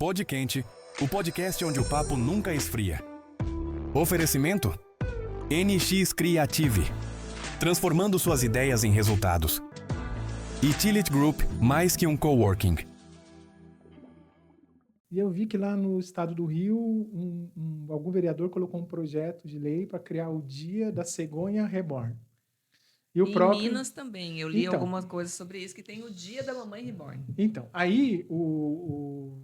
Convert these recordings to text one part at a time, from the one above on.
Pod Quente, o podcast onde o papo nunca esfria. Oferecimento? NX Creative, transformando suas ideias em resultados. Utility Group, mais que um coworking. E eu vi que lá no estado do Rio, algum vereador colocou um projeto de lei para criar o Dia da Cegonha Reborn. E o em próprio... Minas também, eu li algumas coisas sobre isso, que tem o Dia da Mamãe Reborn. Então, aí o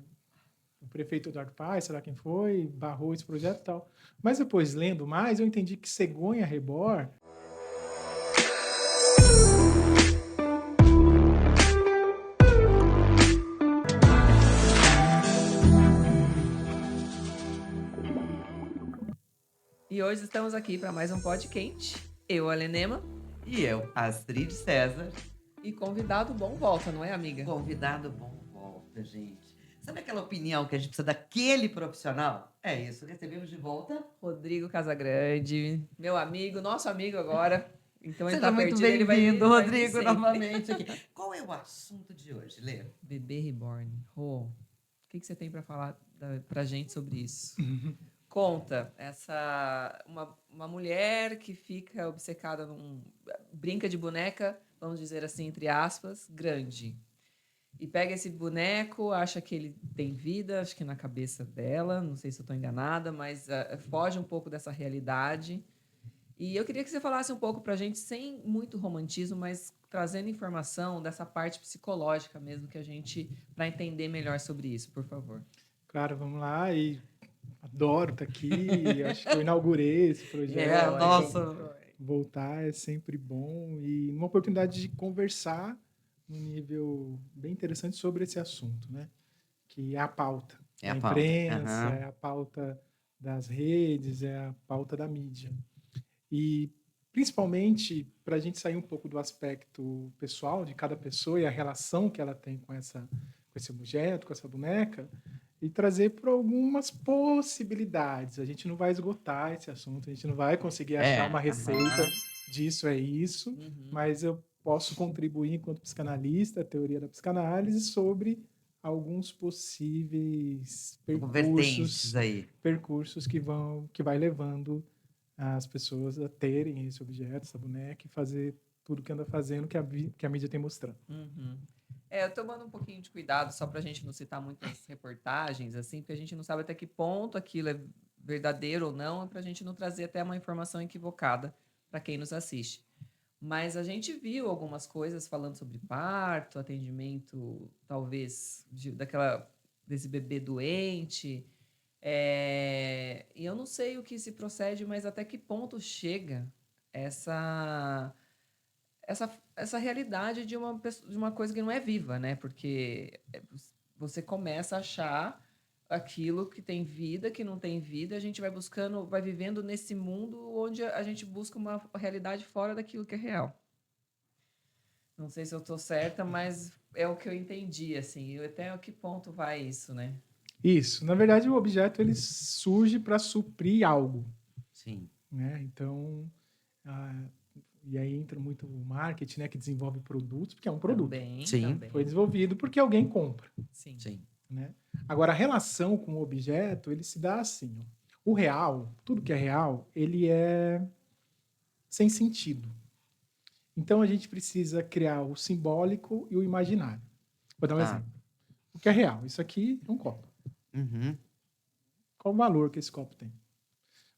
prefeito Eduardo Paes, sei lá quem foi, barrou esse projeto e tal. Mas depois, lendo mais, eu entendi que Cegonha Reborn... E hoje estamos aqui para mais um Pod Quente. Eu, Alenema. E eu, Astrid César. E convidado bom volta, não é, amiga? Convidado bom volta, gente. Sabe aquela opinião que a gente precisa daquele profissional? É isso, recebemos de volta Rodrigo Casagrande, meu amigo, nosso amigo agora. Então ele Seja tá muito perdido, ele vai bem-vindo, vai Rodrigo, sempre. novamente aqui. Qual é o assunto de hoje, Lê? Bebê Reborn. Rô, o que você tem para falar pra gente sobre isso? Conta, uma mulher que fica obcecada brinca de boneca, vamos dizer assim, entre aspas, grande. E pega esse boneco, acha que ele tem vida, acho que na cabeça dela, não sei se eu estou enganada, mas foge um pouco dessa realidade. E eu queria que você falasse um pouco para a gente, sem muito romantismo, mas trazendo informação dessa parte psicológica mesmo, para entender melhor sobre isso, por favor. Claro, vamos lá. E adoro estar aqui. Acho que eu inaugurei esse projeto. Nossa. Voltar é sempre bom. E uma oportunidade de conversar num nível bem interessante sobre esse assunto, né? Que é a pauta. É a a pauta. imprensa, Uhum. é a pauta das redes, é a pauta da mídia. E, principalmente, para a gente sair um pouco do aspecto pessoal de cada pessoa e a relação que ela tem com esse objeto, com essa boneca, e trazer para algumas possibilidades. A gente não vai esgotar esse assunto, a gente não vai conseguir achar uma receita disso é isso, mas eu posso contribuir enquanto psicanalista, a teoria da psicanálise, sobre alguns possíveis percursos que vai levando as pessoas a terem esse objeto, essa boneca, e fazer tudo que anda fazendo que a mídia tem mostrando. Eu tomando um pouquinho de cuidado, só para a gente não citar muitas reportagens, assim, porque a gente não sabe até que ponto aquilo é verdadeiro ou não, para a gente não trazer até uma informação equivocada para quem nos assiste. Mas a gente viu algumas coisas falando sobre parto, atendimento, talvez, desse bebê doente. E eu não sei o que se procede, mas até que ponto chega essa realidade de uma coisa que não é viva, né? Porque você começa a achar aquilo que tem vida, que não tem vida, a gente vai vivendo nesse mundo onde a gente busca uma realidade fora daquilo que é real. Não sei se eu estou certa, mas é o que eu entendi, assim. Até a que ponto vai isso, né? Isso. Na verdade, o objeto ele surge para suprir algo. Sim. Né? Então, e aí entra muito o marketing, né, que desenvolve produtos, porque é um produto. Também. Foi desenvolvido porque alguém compra. Sim. Né? Agora, a relação com o objeto, ele se dá assim. Ó. O real, tudo que é real, ele é sem sentido. Então, a gente precisa criar o simbólico e o imaginário. Vou dar um exemplo. O que é real? Isso aqui é um copo. Qual o valor que esse copo tem?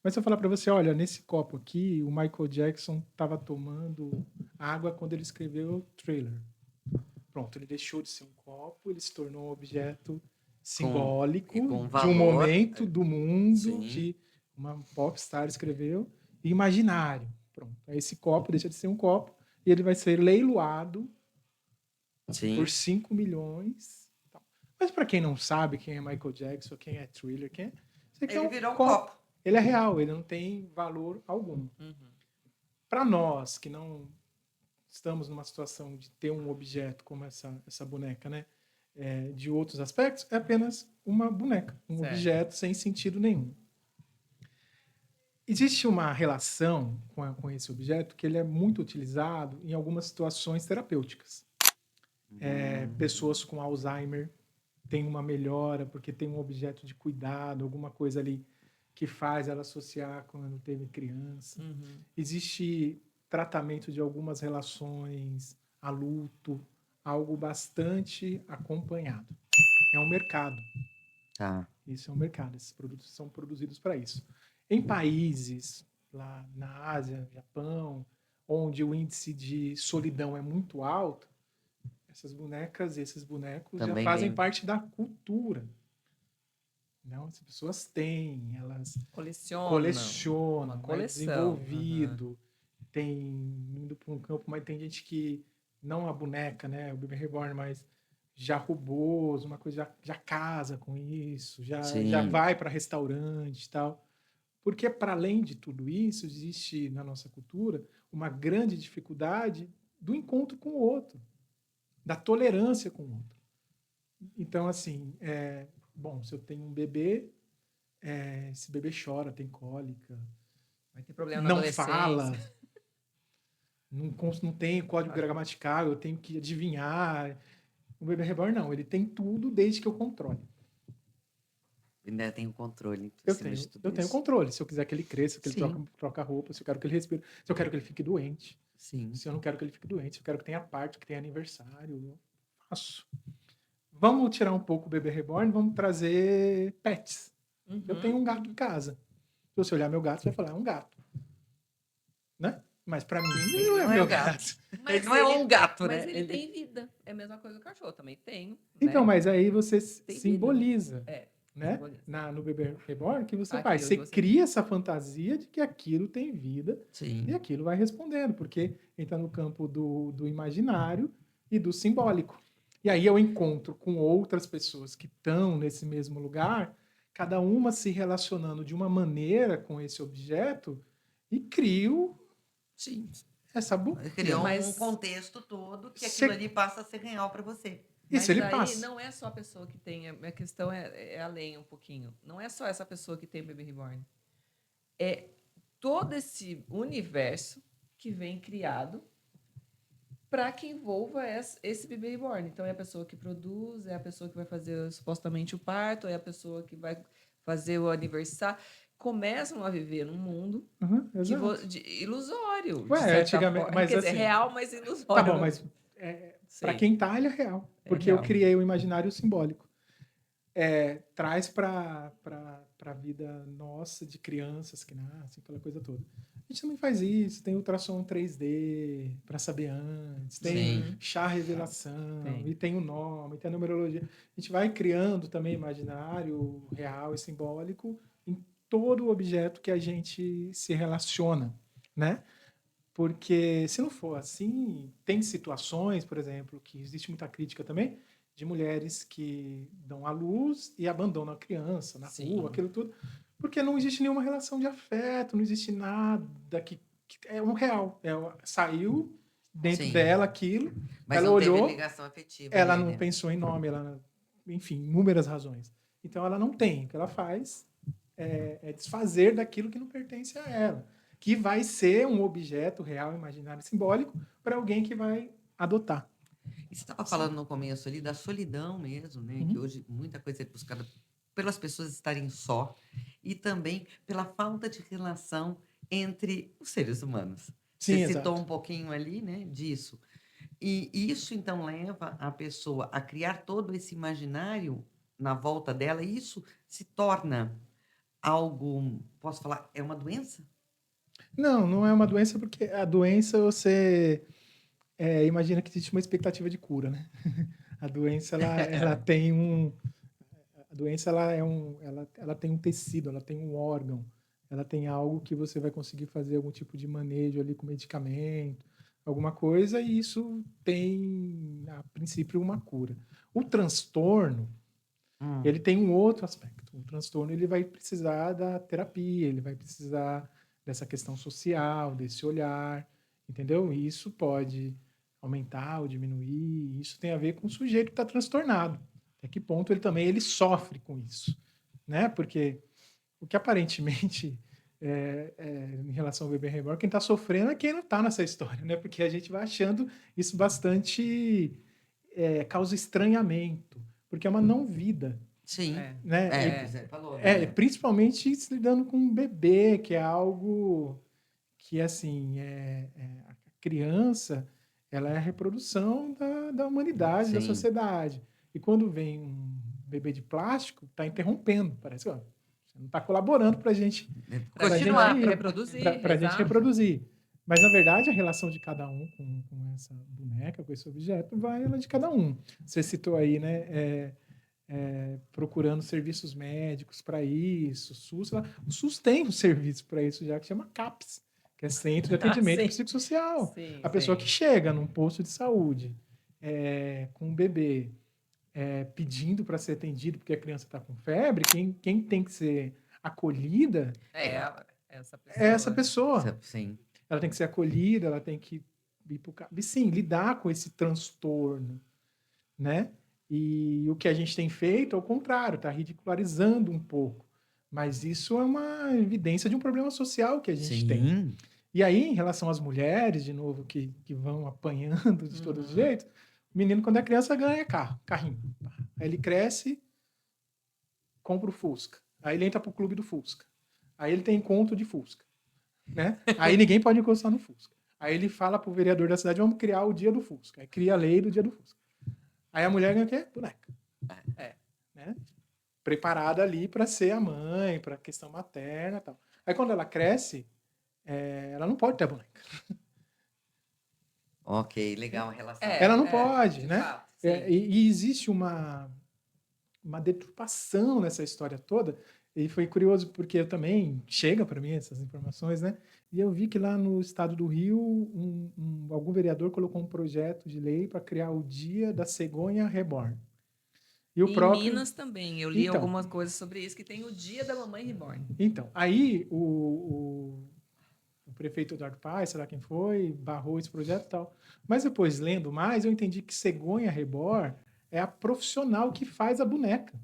Mas se eu falar para você, olha, nesse copo aqui, o Michael Jackson estava tomando água quando ele escreveu Thriller. Pronto, ele deixou de ser um copo, ele se tornou um objeto simbólico de um momento do mundo que uma popstar escreveu, e imaginário. Pronto, aí esse copo deixa de ser um copo e ele vai ser leiloado por 5 milhões. Mas para quem não sabe quem é Michael Jackson, quem é Thriller, ele virou um copo. Ele é real, ele não tem valor algum. Para nós que não estamos numa situação de ter um objeto como essa boneca, né, de outros aspectos, é apenas uma boneca, objeto sem sentido nenhum. Existe uma relação com esse objeto que ele é muito utilizado em algumas situações terapêuticas. Pessoas com Alzheimer, tem uma melhora, porque tem um objeto de cuidado, alguma coisa ali que faz ela associar quando teve criança. Uhum. Existe tratamento de algumas relações a luto, algo bastante acompanhado. É um mercado. Tá. Isso é um mercado. Esses produtos são produzidos para isso. Em países, lá na Ásia, Japão, onde o índice de solidão é muito alto, essas bonecas e esses bonecos Também já fazem vem. parte da cultura. Não, as pessoas têm, elas colecionam, Uma é coleção. desenvolvido, tem indo para um campo, mas tem gente que, não a boneca, né, o bebê reborn, mas já robôs, uma coisa, já casa com isso, já Sim. vai para restaurante e tal. Porque, para além de tudo isso, existe na nossa cultura uma grande dificuldade do encontro com o outro, da tolerância com o outro. Então, assim, bom, se eu tenho um bebê, esse bebê chora, tem cólica, Vai ter problema na não adolescência. fala, não tem código gramatical, eu tenho que adivinhar. O bebê reborn, não, ele tem tudo desde que eu controle. Ainda tem o controle. Eu tenho controle. Se eu quiser que ele cresça, que ele Sim. troca roupa, se eu quero que ele respire, se eu quero que ele fique doente, Sim. se eu não quero que ele fique doente, se eu quero que tenha parto, que tenha aniversário, eu faço. Vamos tirar um pouco o bebê reborn, vamos trazer pets. Uhum. Eu tenho um gato em casa. Se você olhar meu gato, você vai falar, é um gato. Né? Mas para mim, ele não é meu gato. Ele não é um gato, mas né? ele tem vida. É a mesma coisa do cachorro. Também tenho. Então, né? mas aí você Tem simboliza. É. Né? simboliza. No bebê reborn, que você Aquilo faz? Você que você- cria essa fantasia de que aquilo tem vida Sim. e aquilo vai respondendo, porque entra no campo do imaginário e do simbólico. E aí eu encontro com outras pessoas que estão nesse mesmo lugar, cada uma se relacionando de uma maneira com esse objeto e crio Sim. essa Criou Mas- um contexto todo que Cê- aquilo ali passa a ser real para você. Mas Isso ele aí passa. não é só a pessoa que tem. A questão é além um pouquinho. Não é só essa pessoa que tem bebê reborn. É todo esse universo que vem criado para que envolva esse bebê reborn. Então, é a pessoa que produz, é a pessoa que vai fazer supostamente o parto, é a pessoa que vai fazer o aniversário. Começam a viver num mundo Uhum, exato. ilusório. de Ué, certa antigamente- forma. mas Quer dizer, assim, real, mas ilusório. Tá bom, mas para Sei. quem tá, ele é real. É Porque eu real. criei o imaginário simbólico. Traz para a vida nossa, de crianças que nascem, aquela coisa toda. A gente também faz isso, tem ultrassom 3D para saber antes, tem Sim. chá revelação, Tem. e tem o nome, tem a numerologia. A gente vai criando também imaginário real e simbólico em todo objeto que a gente se relaciona, né? Porque se não for assim, tem situações, por exemplo, que existe muita crítica também, de mulheres que dão à luz e abandonam a criança na Sim. rua, aquilo tudo, porque não existe nenhuma relação de afeto, não existe nada que é um real. Saiu dentro Sim. dela aquilo, Mas ela não olhou, teve ligação afetiva. ela ali, não né? pensou em nome, enfim, inúmeras razões. Então ela não tem. O que ela faz é desfazer daquilo que não pertence a ela, que vai ser um objeto real, imaginário, simbólico para alguém que vai adotar. E você estava falando no começo ali da solidão mesmo, né? Uhum. Que hoje muita coisa é buscada pelas pessoas estarem só e também pela falta de relação entre os seres humanos. Sim, Você citou exato. um pouquinho ali, né, disso. E isso então leva a pessoa a criar todo esse imaginário na volta dela, e isso se torna algo, posso falar, é uma doença? Não é uma doença, porque a doença você imagina que existe uma expectativa de cura, né? A doença ela tem a doença ela tem um tecido, ela tem um órgão, ela tem algo que você vai conseguir fazer algum tipo de manejo ali com medicamento, alguma coisa, e isso tem a princípio uma cura. O transtorno, ele tem um outro aspecto. O transtorno ele vai precisar da terapia, ele vai precisar dessa questão social, desse olhar, entendeu? E isso pode aumentar ou diminuir. Isso tem a ver com o sujeito que está transtornado. Até que ponto ele sofre com isso, né? Porque o que aparentemente em relação ao bebê reborn, quem está sofrendo é quem não está nessa história, né? Porque a gente vai achando isso bastante causa estranhamento. porque é uma não-vida, Sim. né? Você falou, né? Principalmente se lidando com um bebê, que é algo que, assim, a criança, ela é a reprodução da humanidade, da Sim. sociedade. E quando vem um bebê de plástico, está interrompendo, parece que ó, você não está colaborando para a gente Pra Continuar. gente reproduzir. para a gente exato. reproduzir. Mas, na verdade, a relação de cada um com essa boneca, com esse objeto, vai ela de cada um. Você citou aí, né? Procurando serviços médicos para isso, SUS. O SUS tem um serviço para isso já que chama CAPS, que é Centro de Atendimento sim. Psicossocial. Sim, A pessoa sim. que chega num posto de saúde com um bebê pedindo para ser atendido porque a criança está com febre, quem tem que ser acolhida Essa pessoa. é essa pessoa. Sim. Ela tem que ser acolhida, ela tem que ir e sim, lidar com esse transtorno, né? E o que a gente tem feito, ao contrário, está ridicularizando um pouco. Mas isso é uma evidência de um problema social que a gente tem. Sim. E aí, em relação às mulheres, de novo, que vão apanhando de todos os jeitos, o menino, quando é criança, ganha carrinho. Aí ele cresce, compra o Fusca. Aí ele entra pro clube do Fusca. Aí ele tem encontro de Fusca. Né? Aí ninguém pode encostar no Fusca. Aí ele fala pro vereador da cidade, vamos criar o dia do Fusca. Aí cria a lei do dia do Fusca. Aí a mulher ganha o quê? Boneca. Né? Preparada ali para ser a mãe, para a questão materna e tal. Aí quando ela cresce, ela não pode ter a boneca. Ok, legal a relação. Ela não pode, de né? fato, sim. E existe uma deturpação nessa história toda. E foi curioso porque eu também chega para mim essas informações, né? E eu vi que lá no estado do Rio, algum vereador colocou um projeto de lei para criar o Dia da Cegonha Reborn. E o Em próprio Minas também, eu li Então. algumas coisas sobre isso, que tem o Dia da Mamãe Reborn. Então, aí o prefeito Eduardo Paes, sei lá quem foi, barrou esse projeto e tal. Mas depois, lendo mais, eu entendi que Cegonha Reborn é a profissional que faz a boneca.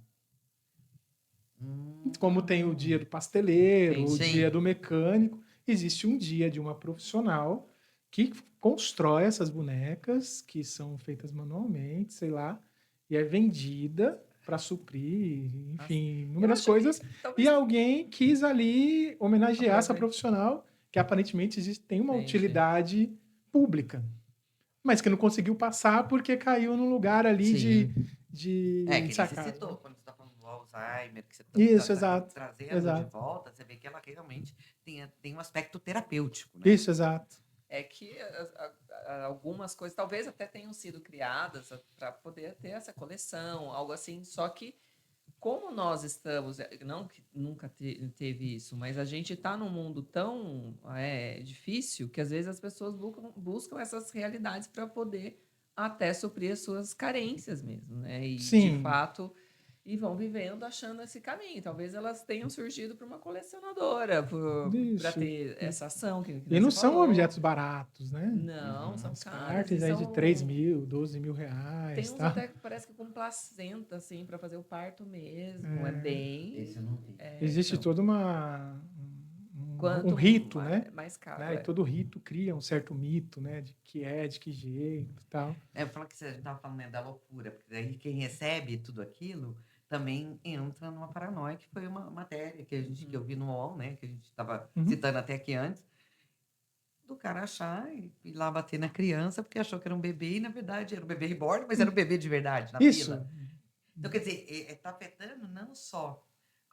Como tem o dia do pasteleiro, o Sim. dia do mecânico, existe um dia de uma profissional que constrói essas bonecas, que são feitas manualmente, sei lá, e é vendida para suprir, enfim, inúmeras coisas. E alguém quis ali homenagear essa profissional, que aparentemente tem uma utilidade pública, mas que não conseguiu passar porque caiu num lugar ali de que nem você sarcasmo. citou, quando você está falando do Alzheimer, que você Isso, tá exato. trazendo de volta, você vê que ela realmente tem um aspecto terapêutico, né? Isso, exato. É que algumas coisas talvez até tenham sido criadas para poder ter essa coleção, algo assim, só que como nós estamos, não que nunca teve isso, mas a gente está num mundo tão difícil que às vezes as pessoas buscam essas realidades para poder até suprir as suas carências mesmo, né? E Sim. de fato e vão vivendo achando esse caminho. Talvez elas tenham surgido para uma colecionadora, para ter essa ação que E não você são falou. objetos baratos, né? Não, são As caras. cartas aí de 3 mil, 12 mil reais. Tem uns tá? até que parece que com placenta, assim, para fazer o parto mesmo. É bem. Esse eu não vi. Existe então, todo um rito, né? Mais caro. Né? E todo rito cria um certo mito, né? De que jeito e tal. Eu falo que você estava falando, né, da loucura, porque daí quem recebe tudo aquilo também entra numa paranoia, que foi uma matéria que eu vi no UOL, né? Que a gente estava citando até aqui antes, do cara achar e ir lá bater na criança porque achou que era um bebê e, na verdade, era um bebê reborn, mas era um bebê de verdade, na Isso. fila. Então, quer dizer, está afetando não só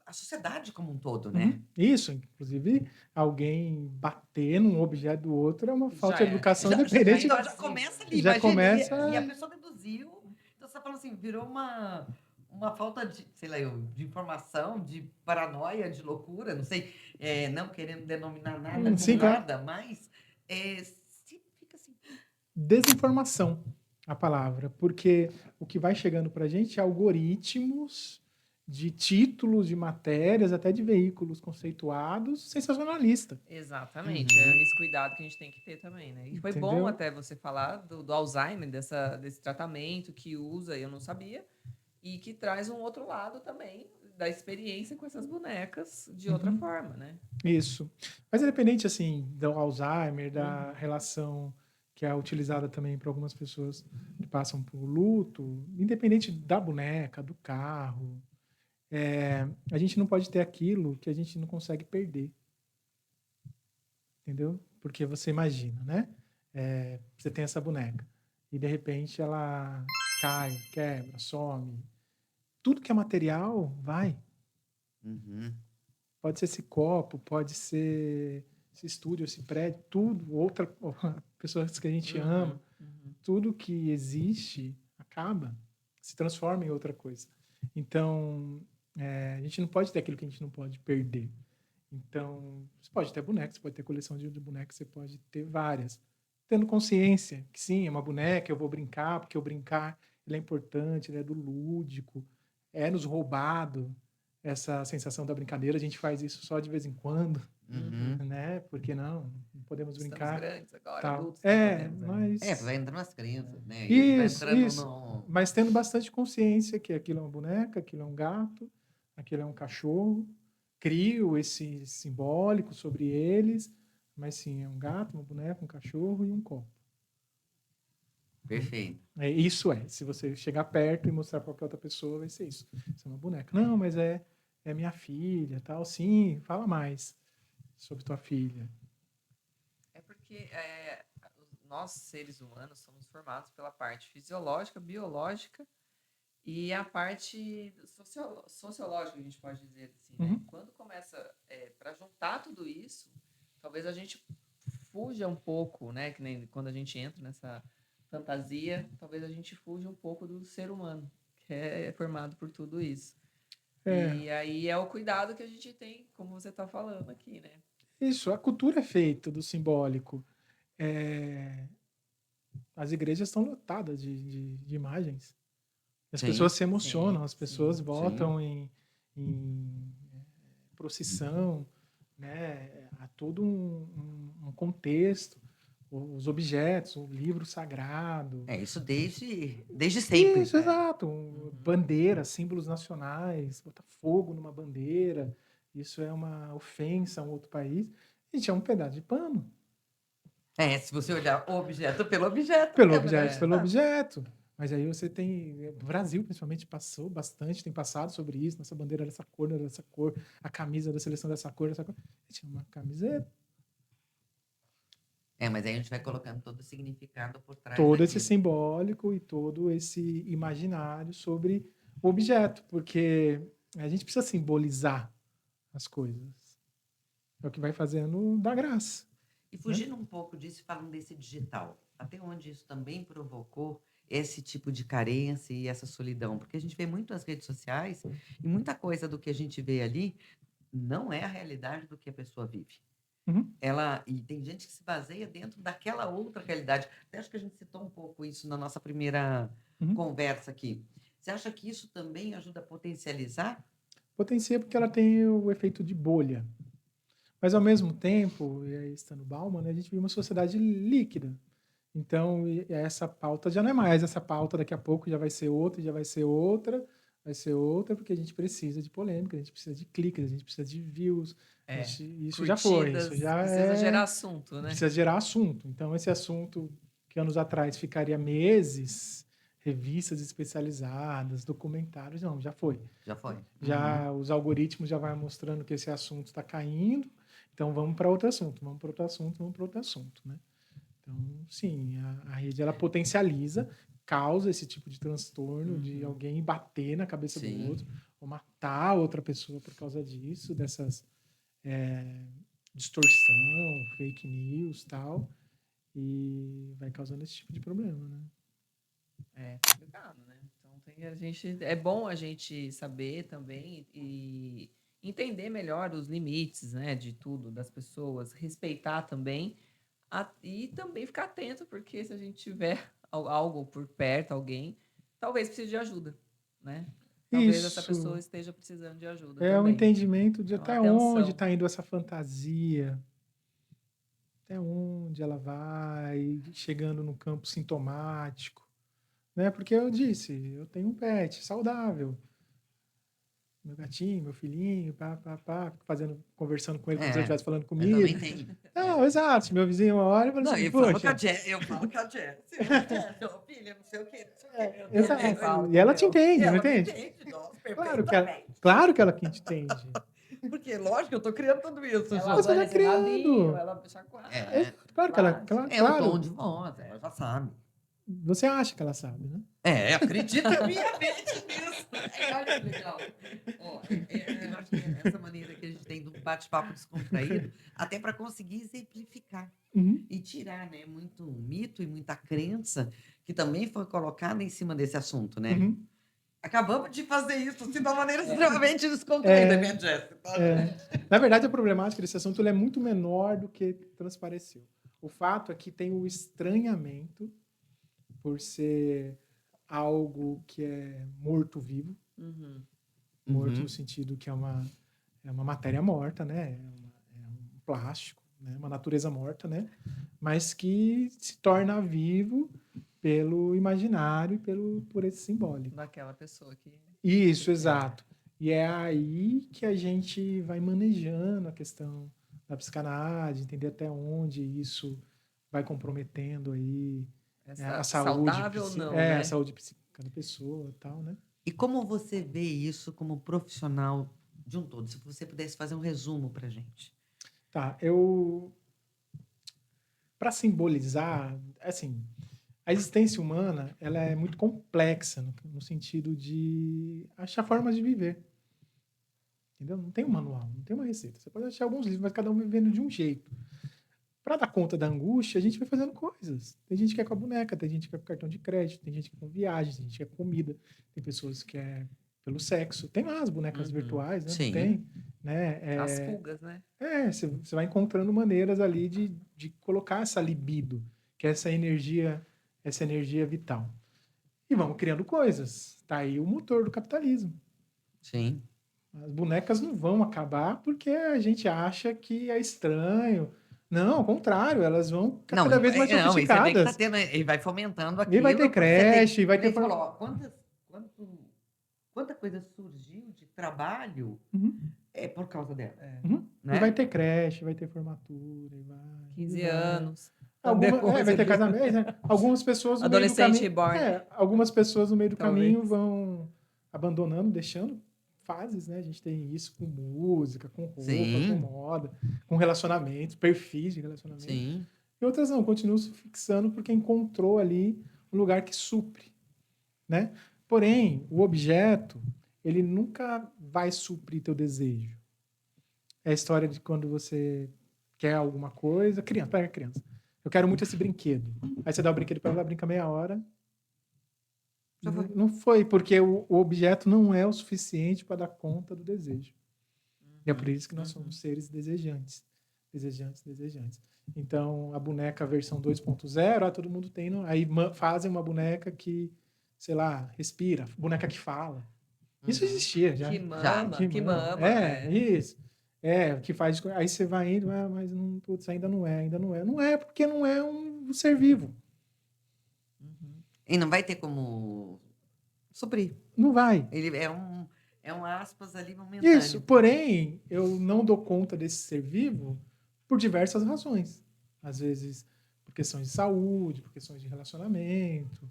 a sociedade como um todo, né? Isso, inclusive, alguém bater num objeto do outro é uma falta Já de é. educação Já- dependente. Então já começa ali, Já imagina. começa- E a pessoa deduziu. Então você tá falando assim, virou uma falta de, sei lá, de informação, de paranoia, de loucura, não sei, não querendo denominar nada como sim, claro. nada, mas fica assim. Desinformação, a palavra, porque o que vai chegando para a gente é algoritmos de títulos, de matérias, até de veículos conceituados, sensacionalista. Exatamente. É esse cuidado que a gente tem que ter também, né? E foi bom Entendeu? até você falar do Alzheimer, desse tratamento que usa, eu não sabia, e que traz um outro lado também da experiência com essas bonecas de outra forma, né? Isso. Mas independente, assim, do Alzheimer, da relação que é utilizada também por algumas pessoas que passam por luto, independente da boneca, do carro. A gente não pode ter aquilo que a gente não consegue perder. Entendeu? Porque você imagina, né? Você tem essa boneca e de repente ela cai, quebra, some. Tudo que é material vai. Uhum. Pode ser esse copo, pode ser esse estúdio, esse prédio, tudo, outra pessoas que a gente ama, tudo que existe acaba, se transforma em outra coisa. Então, a gente não pode ter aquilo que a gente não pode perder. Então, você pode ter boneca, você pode ter coleção de bonecas, você pode ter várias. Tendo consciência que sim, é uma boneca, eu vou brincar, porque o brincar ele é importante, ele é do lúdico, é nos roubado essa sensação da brincadeira. A gente faz isso só de vez em quando, né? Porque não podemos Estamos brincar. grandes agora, Tal. adultos, não podemos, né? Mas... Vai entrando nas crenças, né? Isso, vai Isso, entrando isso. no... Mas tendo bastante consciência que aquilo é uma boneca, aquilo é um gato, aquilo é um cachorro. Crio esse simbólico sobre eles, mas sim, é um gato, uma boneca, um cachorro e um copo. Perfeito. Isso se você chegar perto e mostrar para qualquer outra pessoa, vai ser isso. Isso é uma boneca. Não, mas é minha filha, tal. Sim, fala mais sobre tua filha. É porque nós, seres humanos, somos formados pela parte fisiológica, biológica e a parte sociológica, a gente pode dizer assim, né? Quando começa para juntar tudo isso, talvez a gente fuja um pouco, né? Que nem quando a gente entra nessa fantasia, talvez a gente fuja um pouco do ser humano, que é formado por tudo isso. E aí é o cuidado que a gente tem, como você está falando aqui, né? Isso, a cultura é feita do simbólico. As igrejas estão lotadas de imagens. As pessoas se emocionam, as pessoas votam em procissão, né? Há todo um contexto, os objetos, o livro sagrado. Isso desde sempre. Isso, exato. Bandeiras, símbolos nacionais, botar fogo numa bandeira, isso é uma ofensa a um outro país. Gente, é um pedaço de pano. Se você olhar o objeto pelo objeto. Pelo objeto. Mas aí você tem... O Brasil, principalmente, passou bastante, tem passado sobre isso. Nossa bandeira dessa cor, não era dessa cor. A camisa da seleção dessa cor, dessa cor. Gente, é uma camiseta. Mas aí a gente vai colocando todo o significado por trás todo esse daquilo. simbólico e todo esse imaginário sobre o objeto. Porque a gente precisa simbolizar as coisas. É o que vai fazendo da graça. E fugindo um pouco disso, falando desse digital, até onde isso também provocou esse tipo de carência e essa solidão? Porque a gente vê muito nas redes sociais e muita coisa do que a gente vê ali não é a realidade do que a pessoa vive. E tem gente que se baseia dentro daquela outra realidade. Até acho que a gente citou um pouco isso na nossa primeira conversa aqui. Você acha que isso também ajuda a potencializar? Potencia porque ela tem o efeito de bolha. Mas, ao mesmo tempo, e aí está no Bauman, né, a gente vive uma sociedade líquida. Então, essa pauta já não é mais essa pauta, daqui a pouco já vai ser outra, já vai ser outra, porque a gente precisa de polêmica, a gente precisa de cliques, a gente precisa de views. Isso já foi. Isso já precisa gerar assunto, né? Precisa gerar assunto. Então, esse assunto que anos atrás ficaria meses, revistas especializadas, documentários, não, já foi. Já foi. Os algoritmos já vão mostrando que esse assunto está caindo, então vamos para outro assunto, né? Então, sim, a rede ela potencializa, causa esse tipo de transtorno de alguém bater na cabeça do outro, ou matar outra pessoa por causa disso, dessas distorção, fake news, tal, e vai causando esse tipo de problema, né? É complicado, né? Então é bom a gente saber também e entender melhor os limites, né, de tudo, das pessoas, respeitar também e também ficar atento, porque se a gente tiver algo por perto, alguém, talvez precise de ajuda, né? Talvez essa pessoa esteja precisando de ajuda também. Um entendimento de até atenção. onde está indo essa fantasia, até onde ela vai, chegando no campo sintomático, né? Porque eu disse, eu tenho um pet saudável. meu gatinho, meu filhinho, fico conversando com ele como se ele É, estivesse falando eu comigo. também tenho. Não, exato. Se meu vizinho olha e fala Não, assim, eu falo com a poxa, Jess, ô, filha, não sei o quê, não sei o quê. Eu exato. também falo E ela com te o meu. entende, não Ela me entende? entende, nossa, Claro perfeitamente. que ela que te entende. Porque, lógico, eu tô criando tudo isso, Ela Ju. Você banha tá esse rabinho, criando. ela chacoalha. É, Claro que ela, Late. é o tom claro, de voz, ela já sabe. você acha que ela sabe, né? Acredita minhamente nisso. Olha que legal. Ó, eu acho que essa maneira que a gente tem do bate-papo descontraído, até para conseguir exemplificar Uhum. e tirar, né, muito mito e muita crença que também foi colocada em cima desse assunto, né? Uhum. Acabamos de fazer isso assim, de uma maneira extremamente descontraída, É. minha Jéssica. Na verdade, a problemática desse assunto ele é muito menor do que transpareceu. O fato é que tem o estranhamento por ser algo que é morto-vivo, Uhum. morto Uhum. no sentido que é uma matéria morta, né? É um plástico, né? Uma natureza morta, né? Mas que se torna vivo pelo imaginário e por esse simbólico. Daquela pessoa que... Isso, exato. E é aí que a gente vai manejando a questão da psicanálise, entender até onde isso vai comprometendo aí a saúde, saudável ou não, a né? saúde psíquica da pessoa e tal, né? E como você vê isso como profissional de um todo? Se você pudesse fazer um resumo para gente. Tá, para simbolizar, assim, a existência humana, ela é muito complexa no sentido de achar formas de viver. Entendeu? Não tem um manual, não tem uma receita. Você pode achar alguns livros, mas cada um vivendo de um jeito. Para dar conta da angústia, a gente vai fazendo coisas. Tem gente que é com a boneca, tem gente que é com cartão de crédito, tem gente que é com viagem, tem gente que é com comida, tem pessoas que é pelo sexo. Tem lá as bonecas virtuais, né? Sim. Não tem, né? As fugas, né? Você vai encontrando maneiras ali de colocar essa libido, que é essa energia vital. E vamos criando coisas. Tá aí o motor do capitalismo. Sim. As bonecas não vão acabar porque a gente acha que é estranho. Não, ao contrário, elas vão cada vez mais Não, e você vê que sofisticadas. tá tendo, ele vai fomentando E aquilo. vai ter creche, vai ter... Ele falou, ó, quanta coisa surgiu de trabalho Uhum, por causa dela. uhum. Né? E vai ter creche, vai ter formatura, e vai... 15 vai. anos. Vai ter casamento, né? Algumas pessoas no meio do Adolescente caminho... reborn. algumas pessoas no meio do Talvez. caminho vão abandonando, deixando fases, né? A gente tem isso com música, com roupa, Sim. com moda, com relacionamentos, perfis de relacionamento. Sim. E outras não, continuam se fixando porque encontrou ali um lugar que supre, né? Porém, o objeto, ele nunca vai suprir teu desejo. É a história de quando você quer alguma coisa, pega a criança. Eu quero muito esse brinquedo. Aí você dá o brinquedo para ela, brinca meia hora. Não foi, porque o objeto não é o suficiente para dar conta do desejo. E é por isso que nós somos seres desejantes. Desejantes. Então, a boneca versão 2.0, todo mundo tem. Aí fazem uma boneca que, sei lá, respira. Boneca que fala. Isso existia já. Que mama. Isso. Que faz... Aí você vai indo, mas não, putz, ainda não é. Não é porque não é um ser vivo. E não vai ter como suprir. Não vai. Ele é um aspas ali momentâneo. Isso, porém, eu não dou conta desse ser vivo por diversas razões. Às vezes por questões de saúde, por questões de relacionamento.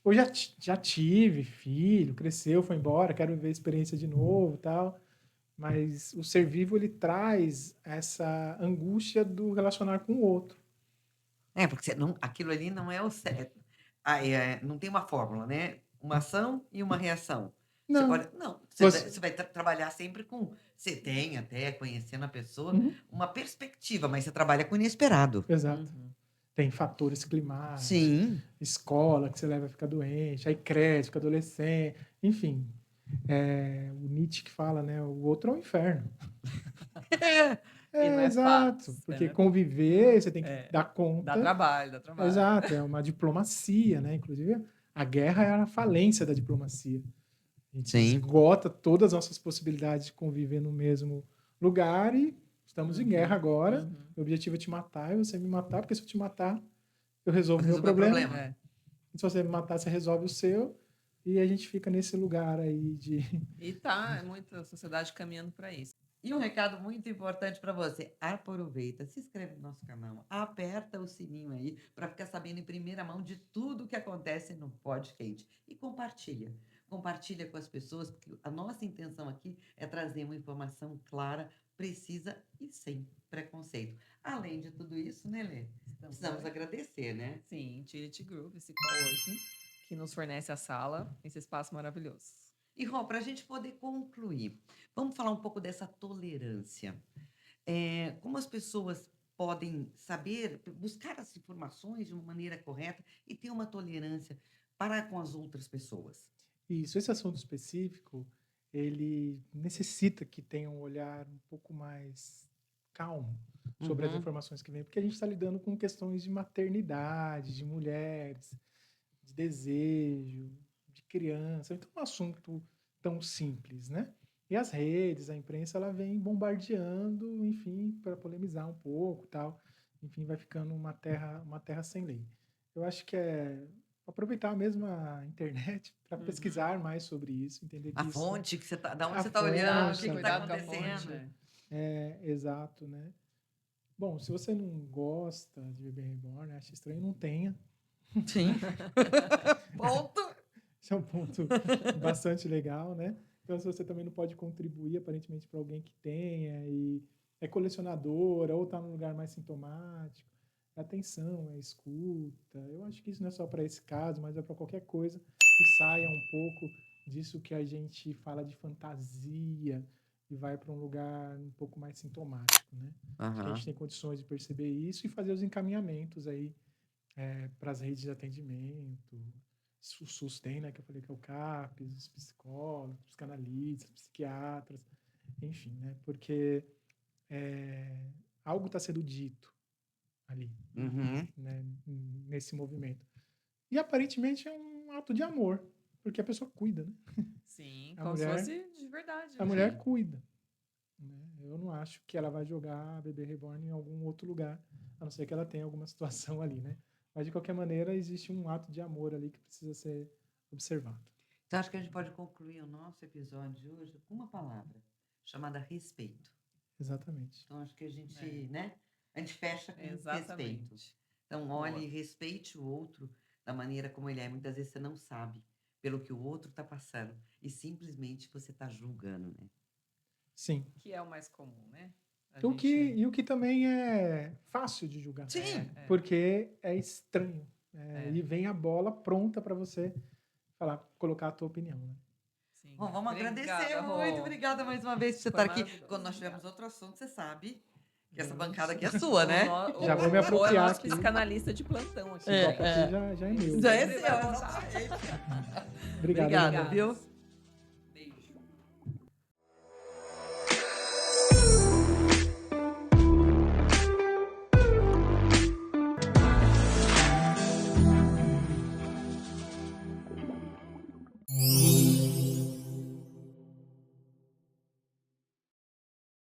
Ou já tive filho, cresceu, foi embora, quero viver a experiência de novo, tal. Mas o ser vivo, ele traz essa angústia do relacionar com o outro. Porque aquilo ali não é o certo. Não tem uma fórmula, né? Uma ação e uma reação. Não. Você vai trabalhar sempre com... Você tem até, conhecendo a pessoa, uma perspectiva, mas você trabalha com o inesperado. Exato. Tem fatores climáticos, Sim. escola que você leva a ficar doente, aí cresce, fica adolescente, enfim. O Nietzsche que fala, né? O outro é o inferno. E não é exato. fácil, Porque né? conviver, você tem que dar conta. Dá trabalho. Exato, é uma diplomacia, né? Inclusive, a guerra é a falência da diplomacia. A gente esgota todas as nossas possibilidades de conviver no mesmo lugar e estamos em guerra agora. O objetivo é te matar e você me matar, porque se eu te matar, eu resolvo o meu problema. É. E se você me matar, você resolve o seu. E a gente fica nesse lugar aí de... E tá, é muita sociedade caminhando para isso. E um recado muito importante para você. Aproveita, se inscreve no nosso canal, aperta o sininho aí para ficar sabendo em primeira mão de tudo que acontece no podcast. E compartilha. Compartilha com as pessoas, porque a nossa intenção aqui é trazer uma informação clara, precisa e sem preconceito. Além de tudo isso, né, Lê? Precisamos agradecer, né? Sim, Utility Group, esse coworking, que nos fornece a sala, esse espaço maravilhoso. E, Rô, para a gente poder concluir, vamos falar um pouco dessa tolerância. Como as pessoas podem saber, buscar as informações de uma maneira correta e ter uma tolerância para com as outras pessoas? Isso, esse assunto específico, ele necessita que tenha um olhar um pouco mais calmo sobre as Uhum. informações que vêm, porque a gente está lidando com questões de maternidade, de mulheres, de desejo, de criança. Então, é um assunto tão simples, né? E as redes, a imprensa, ela vem bombardeando, enfim, para polemizar um pouco, tal. Enfim, vai ficando uma terra sem lei. Eu acho que é aproveitar mesmo a internet para pesquisar mais sobre isso, entender que A isso fonte que você tá, da onde A você está olhando, o fonte, que está Cuidado com a acontecendo. fonte, né? é exato, né? Bom, se você não gosta de bebê reborn, acha estranho, não tenha. Sim. Ponto. Isso é um ponto bastante legal, né? Então, se você também não pode contribuir, aparentemente, para alguém que tenha e é colecionadora ou está num lugar mais sintomático, é atenção, é escuta. Eu acho que isso não é só para esse caso, mas é para qualquer coisa que saia um pouco disso que a gente fala de fantasia e vai para um lugar um pouco mais sintomático, né? Acho que a Aham. gente tem condições de perceber isso e fazer os encaminhamentos aí para as redes de atendimento. O SUS tem, né, que eu falei que é o CAPES, os psicólogos, psicanalistas, psiquiatras, enfim, né, porque algo está sendo dito ali, Uhum. né, nesse movimento. E aparentemente é um ato de amor, porque a pessoa cuida, né? Sim, A como mulher- se fosse de verdade. A né? mulher cuida. Né? Eu não acho que ela vai jogar a bebê reborn em algum outro lugar, a não ser que ela tenha alguma situação ali, né? Mas, de qualquer maneira, existe um ato de amor ali que precisa ser observado. Então, acho que a gente pode concluir o nosso episódio de hoje com uma palavra, chamada respeito. Exatamente. Então, acho que a gente, né? A gente fecha com respeito. Exatamente. Então, olhe e respeite o outro da maneira como ele é. Muitas vezes você não sabe pelo que o outro está passando e simplesmente você está julgando, né? Sim. Que é o mais comum, né? E o que também é fácil de julgar. Sim. Porque é estranho. É. E vem a bola pronta para você colocar a tua opinião. Né? Sim. Bom, vamos Obrigada, agradecer Rô. muito. Obrigada mais uma vez por você Foi estar aqui. maravilhoso. Quando nós tivermos outro assunto, você sabe que essa Nossa. bancada aqui é sua, né? Já vou me Ou é apropriar nosso aqui. psicanalista de plantão aqui. Esse copo aqui já é meu. Já é Ele seu, vai voltar. exatamente. Obrigado. Obrigada, Leonardo. viu?